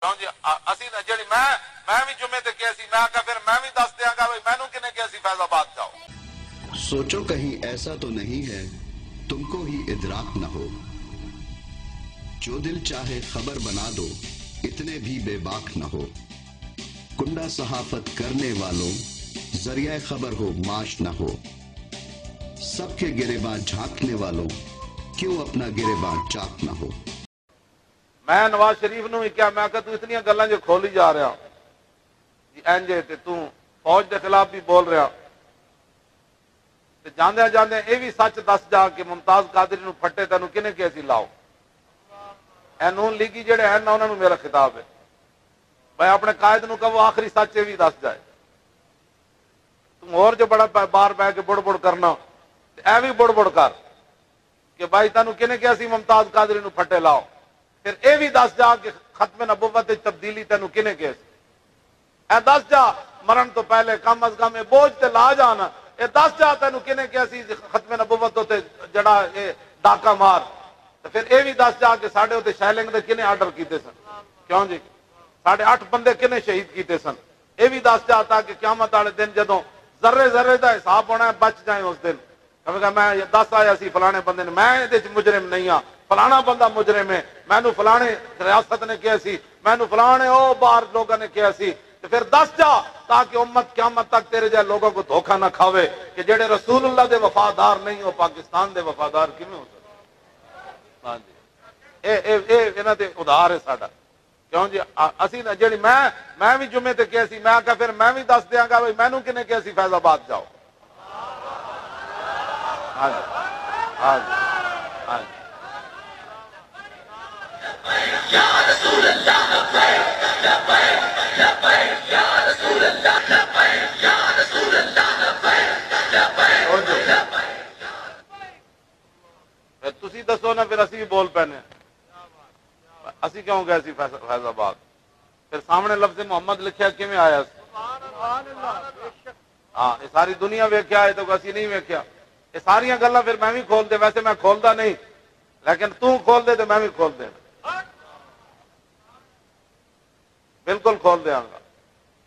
کیوں جی اسی نہ جڑی میں بھی جمعے تے کیا سی میں آکا پھر میں بھی دس دیاں گا بھائی میں نوں کنے کیا سی فیض آباد جاؤ. سوچو کہیں ایسا تو نہیں ہے تم کو ہی ادراک نہ ہو، جو دل چاہے خبر بنا دو اتنے بھی بے باک نہ ہو، کنڈا صحافت کرنے والوں ذریعہ خبر ہو معاش نہ ہو، سب کے گریباں جھانکنے والوں کیوں اپنا گریباں چاک نہ ہو. میں نواز شریف نوں ہی کیا میں کہ تو اتنی گلاں جو کھولی جا رہا جی اینجے تے تو فوج دے خلاف بھی بول رہا تے جاندے جاندے اے بھی سچ دس جا کہ ممتاز قادری نوں پھٹے تینوں کنے کیا سی لاؤ. اے نون لیگی جڑے ہیں نا انہاں نوں میرا خطاب ہے بھائی اپنے قائد نوں کہو آخری سچ بھی دس جائے. تم اور جو بڑا بار بہ کے بڑ بڑ کرنا اے بھی بڑ بڑ کر کہ بھائی تینوں کنے کیا سی ممتاز قادری نوں پھٹے لاؤ. پھر اے بھی دس جا کہ ختم نبوت تبدیلی تینوں کنے کیا سی. اے دس جا مرن تو پہلے کم از کم اے بوجھ تے لا جانا. اے دس جا تینوں کنے کیا سی ختم نبوت تے جڑا اے ڈاکا مار. پھر اے بھی دس جا کہ ساڈے تے شیلنگ دے کنے آرڈر کیتے سن. کیوں جی 8.5 بندے کنے شہید کیتے سن. اے بھی دس جا تاکہ قیامت والے دن جدوں ذرے ذرے دا حساب ہونا ہے بچ جائیں اس دن. میں دس آیا سی فلانے بندے نے میں یہ مجرم نہیں ہاں فلانا بندہ مجرم ہے مینو فلانے ریاست نے کیا سی مینو فلانے او باہر لوگوں نے کیا سی. تو پھر دس جا تاکہ امت قیامت تک تیرے جائے لوگوں کو دھوکہ نہ کھاوے کہ جڑے رسول اللہ دے وفادار نہیں ہو پاکستان دے وفادار کیویں ہو سکتے. ہاں جی اے انہاں تے ادھار ہے ساڈا. کیوں جی اسی نہ جڑی میں بھی جمعے تے کیا سی میں آکا پھر میں بھی دس دیاں گا بھائی مینوں کنے کیا سی فیض آباد جاؤ. ہاں جی ہاں جی ہاں جی تسی دسو نا پھر اسی بھی بول پینے اسی کیوں گئے سی فیض آباد. پھر سامنے لفظ محمد لکھیا کیویں آیا. ہاں یہ ساری دنیا ویکھیا ہے تو اسی نہیں ویکھیا. یہ ساری گلاں پھر میں بھی کھول دے. ویسے میں کھولدا نہیں لیکن تو کھول دے تو میں بھی کھول دے بالکل کھول دیاں گا.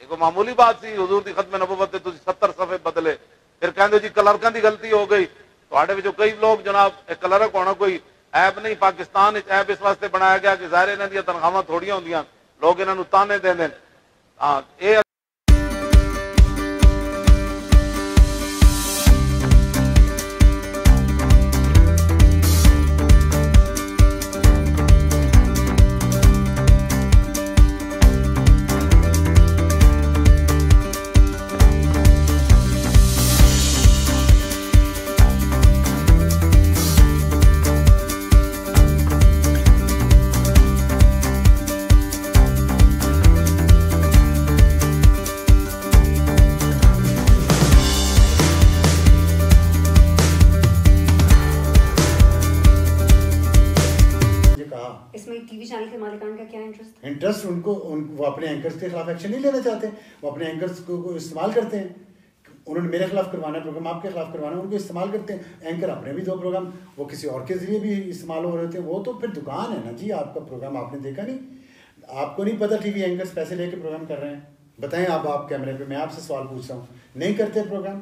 ایک معمولی بات سی حضور دی ختم نبوت تے تسی 70 صفحے بدلے. پھر کہندے جی کلرکاں دی غلطی ہو گئی. تواڈے وچوں کئی لوگ جناب کلرک ہونا کوئی عیب نہیں. پاکستان وچ عیب اس واسطے بنایا گیا کہ ظاہر انہاں دی تنخواہاں تھوڑیاں ہوندیاں لوگ انہاں نوں تانے دیندے. ہاں اے انٹرسٹ ان کو وہ اپنے اینکرز کے خلاف ایکشن نہیں لینا چاہتے. وہ اپنے اینکرز کو استعمال کرتے ہیں. انہوں نے میرے خلاف کروانا ہے پروگرام آپ کے خلاف کروانا ہے ان کو استعمال کرتے ہیں. اینکر اپنے بھی 2 پروگرام وہ کسی اور کے ذریعے بھی استعمال ہو رہے ہوتے ہیں. وہ تو پھر دکان ہے نا جی. آپ کا پروگرام آپ نے دیکھا نہیں. آپ کو نہیں پتہ ٹی وی اینکرز پیسے لے کے پروگرام کر رہے ہیں. بتائیں آپ کیمرے پہ میں آپ سے سوال پوچھ رہا ہوں نہیں کرتے پروگرام.